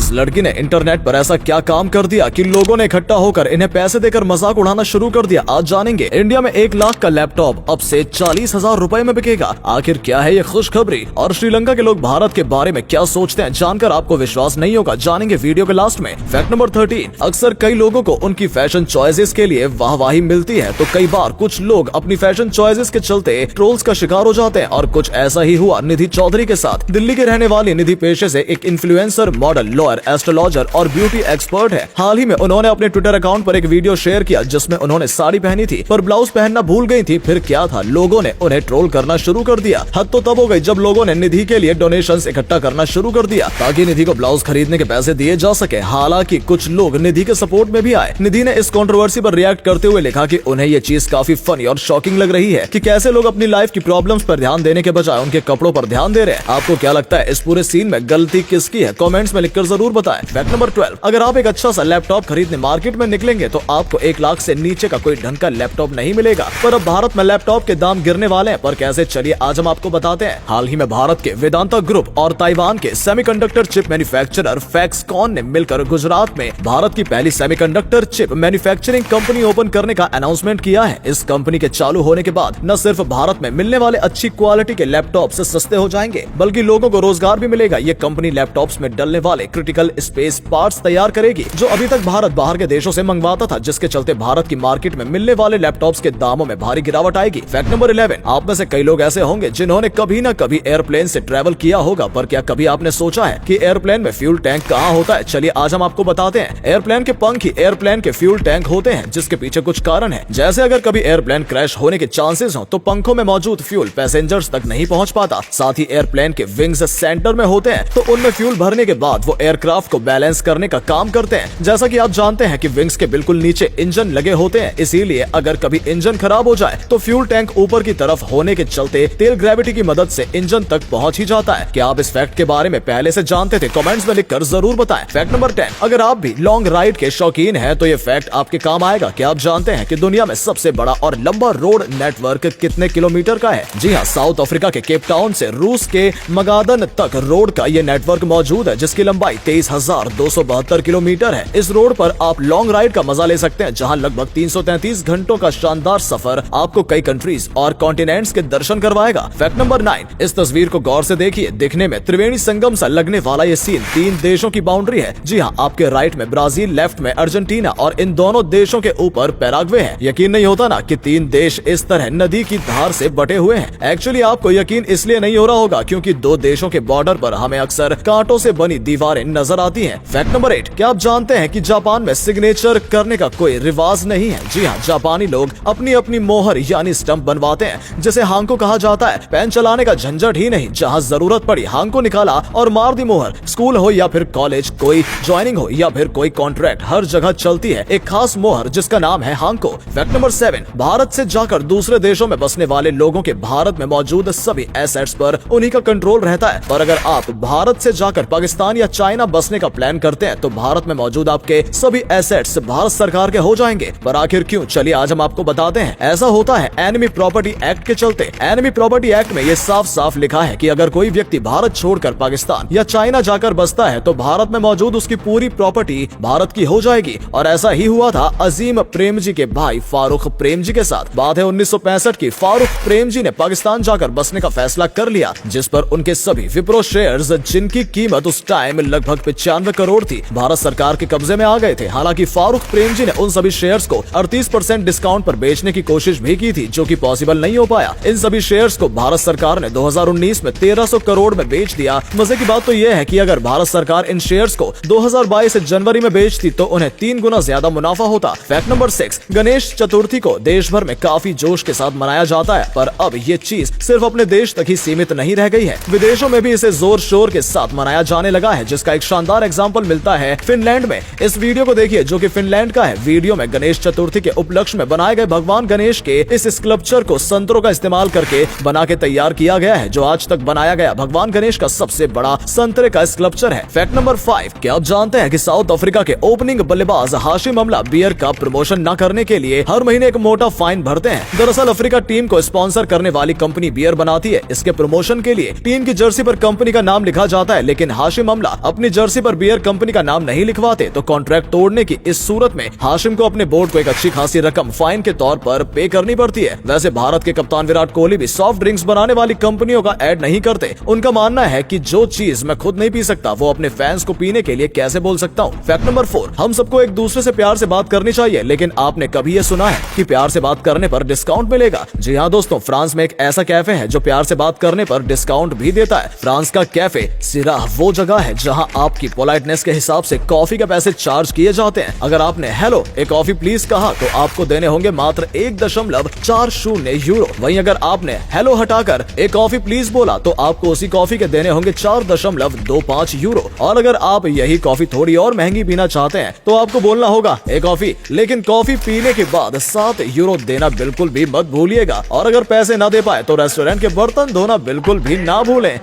इस लड़की ने इंटरनेट पर ऐसा क्या काम कर दिया कि लोगों ने इकट्ठा होकर इन्हें पैसे देकर मजाक उड़ाना शुरू कर दिया। आज जानेंगे इंडिया में 1 लाख का लैपटॉप अब से 40,000 रुपए में बिकेगा। आखिर क्या है ये खुशखबरी और श्रीलंका के लोग भारत के बारे में क्या सोचते हैं, जानकर आपको विश्वास नहीं होगा। जानेंगे वीडियो के लास्ट में। फैक्ट नंबर 13, अक्सर कई लोगों को उनकी फैशन चॉइसेस के लिए वाहवाही मिलती है, तो कई बार कुछ लोग अपनी फैशन चॉइसेस के चलते ट्रोल्स का शिकार हो जाते हैं और कुछ ऐसा ही हुआ निधि चौधरी के साथ। दिल्ली के रहने वाली निधि पेशे से एक इन्फ्लुएंसर, मॉडल, लॉयर, एस्ट्रोलॉजर और ब्यूटी एक्सपर्ट है। हाल ही में उन्होंने अपने ट्विटर अकाउंट पर एक वीडियो शेयर किया जिसमें उन्होंने साड़ी पहनी थी पर ब्लाउज पहनना भूल गई थी। फिर क्या था, लोगों ने उन्हें ट्रोल करना शुरू कर दिया। हद तो तब हो गई जब लोगों ने निधि के लिए डोनेशंस इकट्ठा करना शुरू कर दिया ताकि निधि को ब्लाउज खरीदने के पैसे दिए जा सके। हालांकि कुछ लोग निधि के सपोर्ट में भी आए। निधि ने इस कंट्रोवर्सी पर रिएक्ट करते हुए लिखा कि उन्हें ये चीज काफी फनी और शॉकिंग लग रही है कि कैसे लोग अपनी लाइफ की प्रॉब्लम्स पर ध्यान देने के बजाय उनके कपड़ों पर ध्यान दे रहे हैं। आपको क्या लगता है इस पूरे सीन में गलती किसकी है? कमेंट्स में लिखकर जरूर बताएं। फैक्ट नंबर 12, अगर आप एक अच्छा सा लैपटॉप खरीदने मार्केट में निकलेंगे तो आपको 1 लाख से नीचे का कोई ढंग का लैपटॉप नहीं मिलेगा। पर अब भारत में लैपटॉप के दाम गिरने वाले हैं, पर कैसे, चलिए आज हम आपको बताते हैं। हाल ही में भारत के वेदांता ग्रुप और ताइवान के सेमीकंडक्टर चिप मैन्युफैक्चरर फैक्सकॉन ने मिलकर गुजरात में भारत की पहली semiconductor chip manufacturing company open करने का अनाउंसमेंट किया है। इस कंपनी के चालू होने के बाद न सिर्फ भारत में मिलने वाले अच्छी क्वालिटी के लैपटॉप सस्ते हो जाएंगे बल्कि लोगों को रोजगार भी मिलेगा। ये कंपनी लैपटॉप्स में डलने वाले क्रिटिकल स्पेस पार्ट्स तैयार करेगी जो अभी तक भारत बाहर के देशों से मंगवाता था, जिसके चलते भारत की मार्केट में मिलने वाले लैपटॉप्स के दामों में भारी गिरावट आएगी। फैक्ट नंबर 11, आप में से कई लोग ऐसे होंगे जिन्होंने कभी न कभी एयरप्लेन से ट्रैवल किया होगा, पर क्या कभी आपने सोचा है कि एयरप्लेन में फ्यूल टैंक कहाँ होता है? चलिए आज हम आपको बताते हैं। एयरप्लेन के पंख ही एयरप्लेन के फ्यूल टैंक होते हैं, जिसके पीछे कुछ कारण है। जैसे अगर कभी एयरप्लेन क्रैश होने के चांसेस हो तो पंखों में मौजूद फ्यूल पैसेंजर्स तक नहीं पहुंच पाता। साथ ही एयरप्लेन के विंग्स सेंटर में होते हैं, तो उनमें फ्यूल भरने के बाद वो एयरक्राफ्ट को बैलेंस करने का काम करते हैं। जैसा कि आप जानते हैं कि विंग्स के बिल्कुल नीचे इंजन लगे होते हैं, इसीलिए अगर कभी इंजन खराब हो जाए तो फ्यूल टैंक ऊपर की तरफ होने के चलते तेल ग्रेविटी की मदद से इंजन तक पहुंच ही जाता है। क्या आप इस फैक्ट के बारे में पहले से जानते थे? कमेंट्स में लिखकर जरूर बताएं। फैक्ट नंबर 10, अगर आप भी लॉन्ग राइड के शौकीन हैं तो ये फैक्ट आपके काम आएगा। क्या आप जानते हैं कि दुनिया में सबसे बड़ा और लंबा रोड नेटवर्क कितने किलोमीटर का है? जी हाँ, साउथ अफ्रीका के केप टाउन से रूस के मगादन तक रोड का ये नेटवर्क मौजूद है, जिसकी लंबाई 23,272 किलोमीटर है। इस रोड पर आप लॉन्ग राइड का मजा ले सकते हैं, जहां लगभग 333 घंटों का शानदार सफर आपको कई कंट्रीज और कॉन्टिनेंट्स के दर्शन करवाएगा। फैक्ट नंबर 9, इस तस्वीर को गौर से देखिए। दिखने में त्रिवेणी संगम सा लगने वाला ये सीन 3 देशों की बाउंड्री है। जी हाँ, आपके राइट में ब्राजील, लेफ्ट में अर्जेंटीना और इन दोनों देशों के ऊपर पैराग्वे है। यकीन नहीं होता ना कि 3 देश इस तरह नदी की धार से बटे हुए हैं। एक्चुअली आपको यकीन इसलिए नहीं हो रहा होगा क्योंकि 2 देशों के बॉर्डर पर हमें अक्सर कांटों से बनी दीवारें नजर आती हैं। फैक्ट नंबर 8, क्या आप जानते हैं कि जापान में सिग्नेचर करने का कोई रिवाज नहीं है? जी हाँ, जापानी लोग अपनी अपनी मोहर यानी स्टंप बनवाते हैं, जिसे हांको कहा जाता है। पेन चलाने का झंझट ही नहीं, जहाँ जरूरत पड़ी हांको निकाला और मार दी मोहर। स्कूल हो या फिर कॉलेज, कोई ज्वाइनिंग हो या फिर कोई कॉन्ट्रैक्ट, हर जगह चलती है एक खास मोहर जिसका नाम है हांको। फैक्ट नंबर 7, भारत से जाकर दूसरे देशों में बसने वाले लोगों के भारत में मौजूद सभी एसेट्स पर उन्हीं का कंट्रोल रहता है। पर अगर आप भारत से जाकर पाकिस्तान या चाइना बसने का प्लान करते हैं तो भारत में मौजूद आपके सभी एसेट्स भारत सरकार के हो जाएंगे। पर आखिर क्यों? चलिए आज हम आपको बताते हैं। ऐसा होता है एनिमी प्रॉपर्टी एक्ट के चलते। एनिमी प्रॉपर्टी एक्ट में ये साफ साफ लिखा है कि अगर कोई व्यक्ति भारत छोड़कर पाकिस्तान या चाइना जाकर बसता है तो भारत में मौजूद उसकी पूरी प्रॉपर्टी भारत की हो जाएगी। और ऐसा ही हुआ था अजीम प्रेम जी के भाई फारूक प्रेम जी के साथ। बात है 1965 की। फारूक प्रेम जी ने पाकिस्तान जाकर बसने का फैसला कर लिया, जिस पर उनके सभी विप्रो शेयर्स, जिनकी कीमत उस टाइम लगभग 95 करोड़ थी, भारत सरकार के कब्जे में आ गए थे। हालांकि फारूक प्रेम जी ने उन सभी शेयर्स को 38% डिस्काउंट पर बेचने की कोशिश भी की थी, जो कि पॉसिबल नहीं हो पाया। इन सभी शेयर्स को भारत सरकार ने 2019 में 1300 करोड़ में बेच दिया। मजे की बात तो यह है कि अगर भारत सरकार इन शेयर्स को 2022 जनवरी में बेचती तो उन्हें 3 गुना ज्यादा मुनाफा होता। फैक्ट नंबर 6, गणेश चतुर्थी को देश भर में काफी जोश के साथ मनाया जाता है, पर अब ये चीज सिर्फ अपने देश तक ही सीमित नहीं रह गई है। विदेशों में भी इसे जोर शोर के साथ मनाया जाने लगा है, जिसका एक शानदार एग्जाम्पल मिलता है फिनलैंड में। इस वीडियो को देखिए जो कि फिनलैंड का है। वीडियो में गणेश चतुर्थी के उपलक्ष्य में बनाए गए भगवान गणेश के इस स्कल्पचर को संतरों का इस्तेमाल करके बना के तैयार किया गया है, जो आज तक बनाया गया भगवान गणेश का सबसे बड़ा संतरे का स्कल्पचर है। फैक्ट नंबर 5, क्या आप जानते हैं कि साउथ अफ्रीका के ओपनिंग बल्लेबाज हाशिम अमला बियर का प्रमोशन न करने के लिए हर महीने एक मोटा फाइन भरते हैं। दरअसल अफ्रीका टीम को स्पॉन्सर करने वाली कंपनी बियर बनाती है। इसके प्रमोशन के लिए टीम की जर्सी पर कंपनी का नाम लिखा जाता है, लेकिन हाशिम अमला अपनी अपनी जर्सी पर बियर कंपनी का नाम नहीं लिखवाते तो कॉन्ट्रैक्ट तोड़ने की इस सूरत में हाशिम को अपने बोर्ड को एक अच्छी खासी रकम फाइन के तौर पर पे करनी पड़ती है। वैसे भारत के कप्तान विराट कोहली भी सॉफ्ट ड्रिंक्स बनाने वाली कंपनियों का ऐड नहीं करते। उनका मानना है कि जो चीज मैं खुद नहीं पी सकता वो अपने फैंस को पीने के लिए कैसे बोल सकता हूँ। फैक्ट नंबर 4, हम सबको एक दूसरे से प्यार से बात करनी चाहिए, लेकिन आपने कभी ये सुना है कि प्यार से बात करने पर डिस्काउंट मिलेगा? जी हाँ दोस्तों, फ्रांस में एक ऐसा कैफे है जो प्यार से बात करने पर डिस्काउंट भी देता है। फ्रांस का कैफे सिराह वो जगह है जहाँ आपकी पोलाइटनेस के हिसाब से कॉफी के पैसे चार्ज किए जाते हैं। अगर आपने हेलो एक कॉफी प्लीज कहा तो आपको देने होंगे मात्र 1.40 यूरो। वहीं अगर आपने हेलो हटाकर एक कॉफी प्लीज बोला तो आपको उसी कॉफी के देने होंगे 4.25 यूरो। और अगर आप यही कॉफी थोड़ी और महंगी पीना चाहते हैं तो आपको बोलना होगा एक कॉफी, लेकिन कॉफी पीने के बाद 7 यूरो देना बिल्कुल भी मत भूलिएगा। और अगर पैसे ना दे पाए तो रेस्टोरेंट के बर्तन धोना बिल्कुल भी ना भूलें।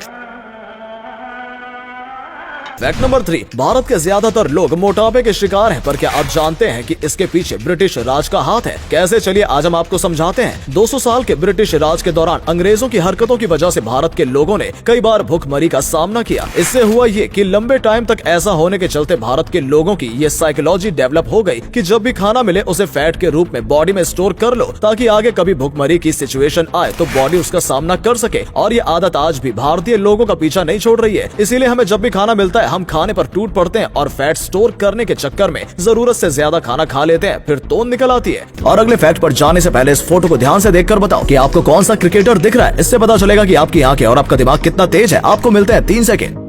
फैक्ट नंबर 3, भारत के ज्यादातर लोग मोटापे के शिकार हैं, पर क्या आप जानते हैं कि इसके पीछे ब्रिटिश राज का हाथ है? कैसे, चलिए आज हम आपको समझाते हैं। 200 साल के ब्रिटिश राज के दौरान अंग्रेजों की हरकतों की वजह से भारत के लोगों ने कई बार भूखमरी का सामना किया। इससे हुआ ये कि लंबे टाइम तक ऐसा होने के चलते भारत के लोगों की ये साइकोलॉजी डेवलप हो गई कि जब भी खाना मिले उसे फैट के रूप में बॉडी में स्टोर कर लो, ताकि आगे कभी भूखमरी की सिचुएशन आए तो बॉडी उसका सामना कर सके। और ये आदत आज भी भारतीय लोगों का पीछा नहीं छोड़ रही है। इसीलिए हमें जब भी खाना मिलता है हम खाने पर टूट पड़ते हैं और फैट स्टोर करने के चक्कर में जरूरत से ज्यादा खाना खा लेते हैं, फिर तोंद निकल आती है। और अगले फैक्ट पर जाने से पहले इस फोटो को ध्यान से देखकर बताओ कि आपको कौन सा क्रिकेटर दिख रहा है। इससे पता चलेगा कि आपकी आंखें और आपका दिमाग कितना तेज है। आपको मिलते हैं 3 सेकंड।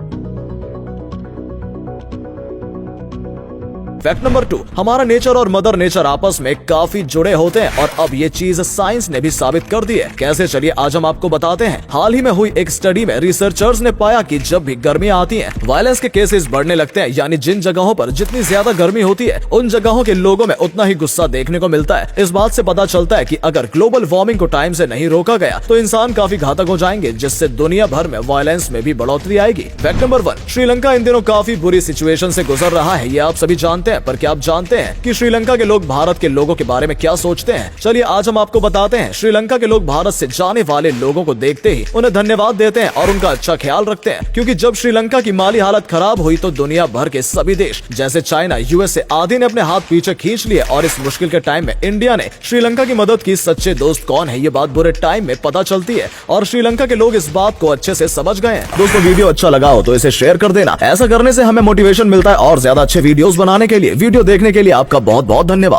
फैक्ट नंबर 2, हमारा नेचर और मदर नेचर आपस में काफी जुड़े होते हैं और अब ये चीज साइंस ने भी साबित कर दी है। कैसे, चलिए आज हम आपको बताते हैं। हाल ही में हुई एक स्टडी में रिसर्चर्स ने पाया कि जब भी गर्मियां आती हैं, वायलेंस के केसेस बढ़ने लगते हैं। यानी जिन जगहों पर जितनी ज्यादा गर्मी होती है उन जगहों के लोगों में उतना ही गुस्सा देखने को मिलता है। इस बात से पता चलता है कि अगर ग्लोबल वार्मिंग को टाइम से नहीं रोका गया तो इंसान काफी घातक हो जाएंगे, जिससे दुनिया भर में वायलेंस में भी बढ़ोतरी आएगी। फैक्ट नंबर 1, श्रीलंका इन दिनों काफी बुरी सिचुएशन से गुजर रहा है, ये आप सभी जानते हैं। पर क्या आप जानते हैं कि श्रीलंका के लोग भारत के लोगों के बारे में क्या सोचते हैं? चलिए आज हम आपको बताते हैं। श्रीलंका के लोग भारत से जाने वाले लोगों को देखते ही उन्हें धन्यवाद देते हैं और उनका अच्छा ख्याल रखते हैं, क्योंकि जब श्रीलंका की माली हालत खराब हुई तो दुनिया भर के सभी देश जैसे चाइना, यूएसए आदि ने अपने हाथ पीछे खींच लिए और इस मुश्किल के टाइम में इंडिया ने श्रीलंका की मदद की। सच्चे दोस्त कौन है ये बात बुरे टाइम में पता चलती है और श्रीलंका के लोग इस बात को अच्छे से समझ गए हैं। दोस्तों वीडियो अच्छा लगा हो तो इसे शेयर कर देना। ऐसा करने से हमें मोटिवेशन मिलता है और ज्यादा अच्छे वीडियोस बनाने के लिए। वीडियो देखने के लिए आपका बहुत बहुत धन्यवाद।